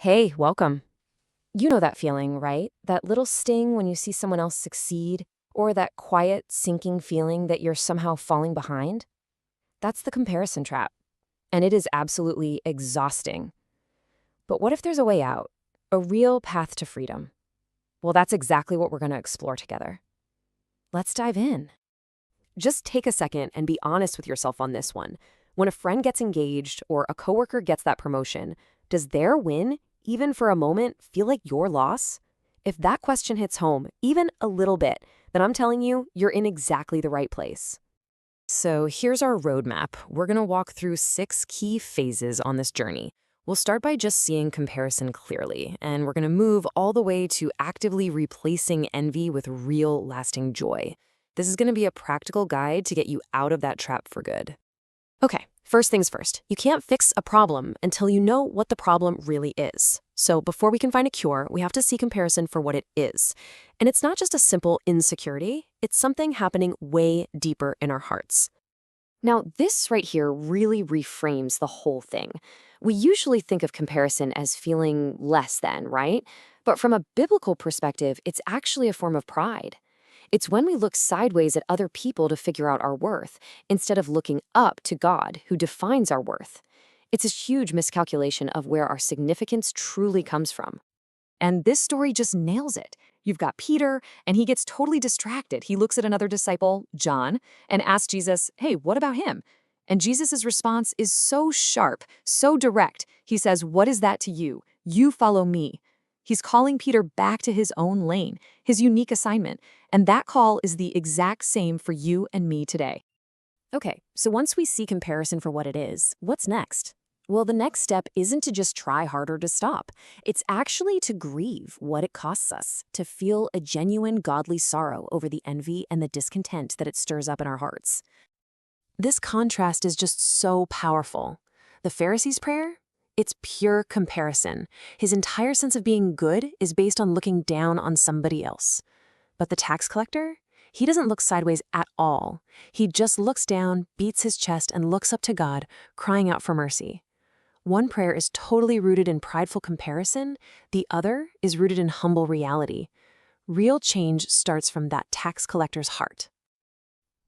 Hey, welcome. You know that feeling, right? That little sting when you see someone else succeed, or that quiet, sinking feeling that you're somehow falling behind? That's the comparison trap, and it is absolutely exhausting. But what if there's a way out? A real path to freedom? Well, that's exactly what we're going to explore together. Let's dive in. Just take a second and be honest with yourself on this one. When a friend gets engaged or a coworker gets that promotion, does their win, even for a moment, feel like your loss? If that question hits home, even a little bit, then I'm telling you, you're in exactly the right place. So here's our roadmap. We're going to walk through 6 key phases on this journey. We'll start by just seeing comparison clearly, and we're going to move all the way to actively replacing envy with real, lasting joy. This is going to be a practical guide to get you out of that trap for good. Okay, first things first. You can't fix a problem until you know what the problem really is. So before we can find a cure, we have to see comparison for what it is. And it's not just a simple insecurity, it's something happening way deeper in our hearts. Now, this right here really reframes the whole thing. We usually think of comparison as feeling less than, right? But from a biblical perspective, it's actually a form of pride. It's when we look sideways at other people to figure out our worth, instead of looking up to God, who defines our worth. It's a huge miscalculation of where our significance truly comes from. And this story just nails it. You've got Peter, and he gets totally distracted. He looks at another disciple, John, and asks Jesus, hey, what about him? And Jesus' response is so sharp, so direct. He says, what is that to you? You follow me. He's calling Peter back to his own lane, his unique assignment. And that call is the exact same for you and me today. Okay, so once we see comparison for what it is, what's next? Well, the next step isn't to just try harder to stop. It's actually to grieve what it costs us, to feel a genuine godly sorrow over the envy and the discontent that it stirs up in our hearts. This contrast is just so powerful. The Pharisee's prayer? It's pure comparison. His entire sense of being good is based on looking down on somebody else. But the tax collector? He doesn't look sideways at all. He just looks down, beats his chest, and looks up to God, crying out for mercy. One prayer is totally rooted in prideful comparison, the other is rooted in humble reality. Real change starts from that tax collector's heart.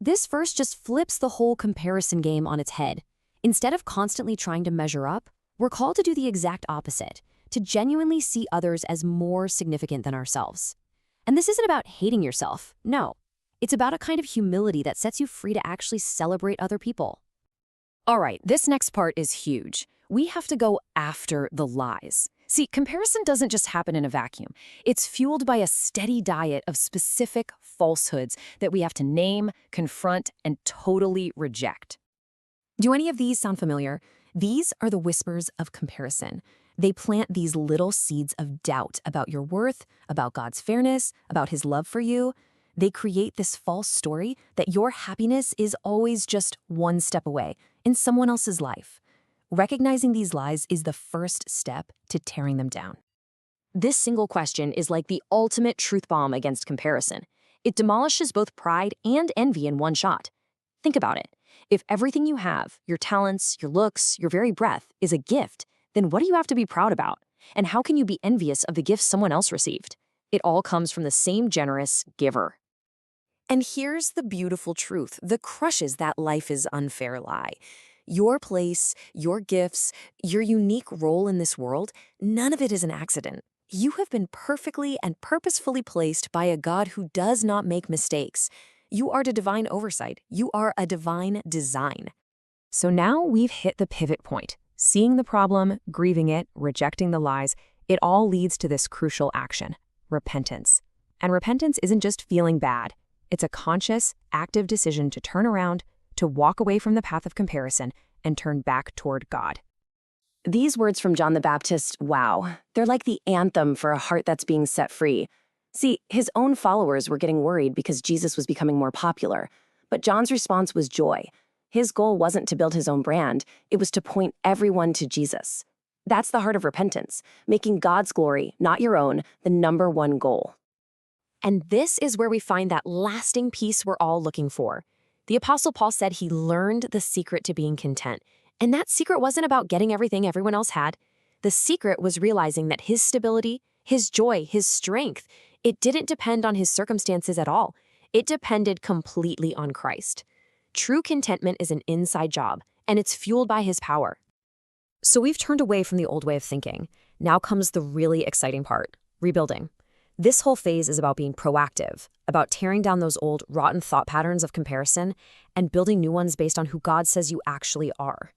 This verse just flips the whole comparison game on its head. Instead of constantly trying to measure up, we're called to do the exact opposite, to genuinely see others as more significant than ourselves. And this isn't about hating yourself, no. It's about a kind of humility that sets you free to actually celebrate other people. All right, this next part is huge. We have to go after the lies. See, comparison doesn't just happen in a vacuum. It's fueled by a steady diet of specific falsehoods that we have to name, confront, and totally reject. Do any of these sound familiar? These are the whispers of comparison. They plant these little seeds of doubt about your worth, about God's fairness, about his love for you. They create this false story that your happiness is always just one step away in someone else's life. Recognizing these lies is the first step to tearing them down. This single question is like the ultimate truth bomb against comparison. It demolishes both pride and envy in one shot. Think about it. If everything you have, your talents, your looks, your very breath, is a gift, then what do you have to be proud about? And how can you be envious of the gifts someone else received? It all comes from the same generous giver. And here's the beautiful truth that crushes that life is unfair lie. Your place, your gifts, your unique role in this world, none of it is an accident. You have been perfectly and purposefully placed by a God who does not make mistakes. You are the divine oversight. You are a divine design. So now we've hit the pivot point. Seeing the problem, grieving it, rejecting the lies, it all leads to this crucial action, repentance. And repentance isn't just feeling bad. It's a conscious, active decision to turn around, to walk away from the path of comparison, and turn back toward God. These words from John the Baptist, wow, they're like the anthem for a heart that's being set free. See, his own followers were getting worried because Jesus was becoming more popular. But John's response was joy. His goal wasn't to build his own brand, it was to point everyone to Jesus. That's the heart of repentance, making God's glory, not your own, the number one goal. And this is where we find that lasting peace we're all looking for. The Apostle Paul said he learned the secret to being content. And that secret wasn't about getting everything everyone else had. The secret was realizing that his stability, his joy, his strength, it didn't depend on his circumstances at all. It depended completely on Christ. True contentment is an inside job, and it's fueled by his power. So we've turned away from the old way of thinking. Now comes the really exciting part, rebuilding. This whole phase is about being proactive, about tearing down those old, rotten thought patterns of comparison and building new ones based on who God says you actually are.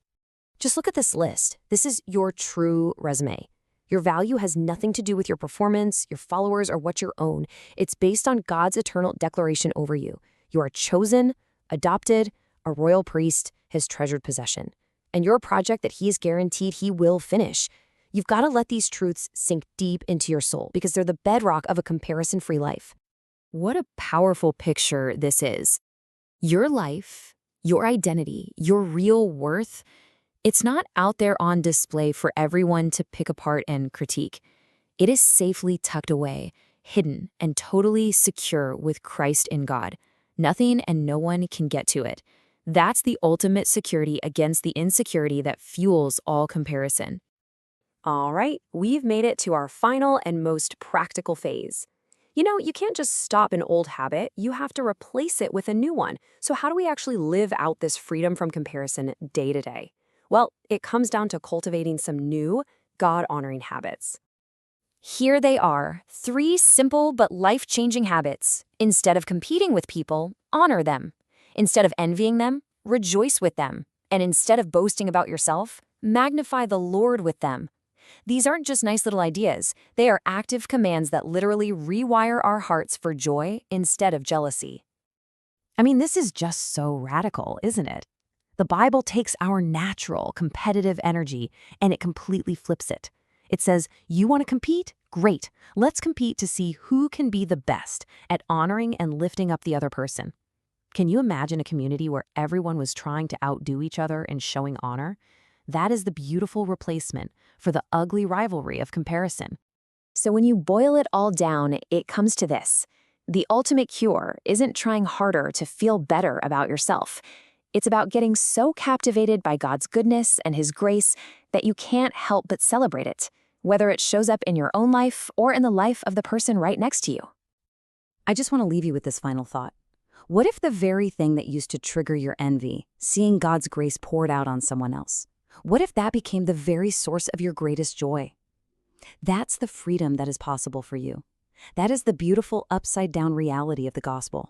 Just look at this list. This is your true resume. Your value has nothing to do with your performance, your followers, or what you own. It's based on God's eternal declaration over you. You are chosen, adopted, a royal priest, his treasured possession. And you're a project that he is guaranteed he will finish. You've got to let these truths sink deep into your soul because they're the bedrock of a comparison-free life. What a powerful picture this is. Your life, your identity, your real worth, it's not out there on display for everyone to pick apart and critique. It is safely tucked away, hidden, and totally secure with Christ in God. Nothing and no one can get to it. That's the ultimate security against the insecurity that fuels all comparison. All right, we've made it to our final and most practical phase. You know, you can't just stop an old habit, you have to replace it with a new one. So how do we actually live out this freedom from comparison day to day? Well, it comes down to cultivating some new, God-honoring habits. Here they are, 3 simple but life-changing habits. Instead of competing with people, honor them. Instead of envying them, rejoice with them. And instead of boasting about yourself, magnify the Lord with them. These aren't just nice little ideas. They are active commands that literally rewire our hearts for joy instead of jealousy. I mean, this is just so radical, isn't it? The Bible takes our natural, competitive energy and it completely flips it. It says, you want to compete? Great. Let's compete to see who can be the best at honoring and lifting up the other person. Can you imagine a community where everyone was trying to outdo each other and showing honor? That is the beautiful replacement for the ugly rivalry of comparison. So when you boil it all down, it comes to this. The ultimate cure isn't trying harder to feel better about yourself. It's about getting so captivated by God's goodness and his grace that you can't help but celebrate it, whether it shows up in your own life or in the life of the person right next to you. I just want to leave you with this final thought. What if the very thing that used to trigger your envy, seeing God's grace poured out on someone else, what if that became the very source of your greatest joy? That's the freedom that is possible for you. That is the beautiful upside-down reality of the gospel.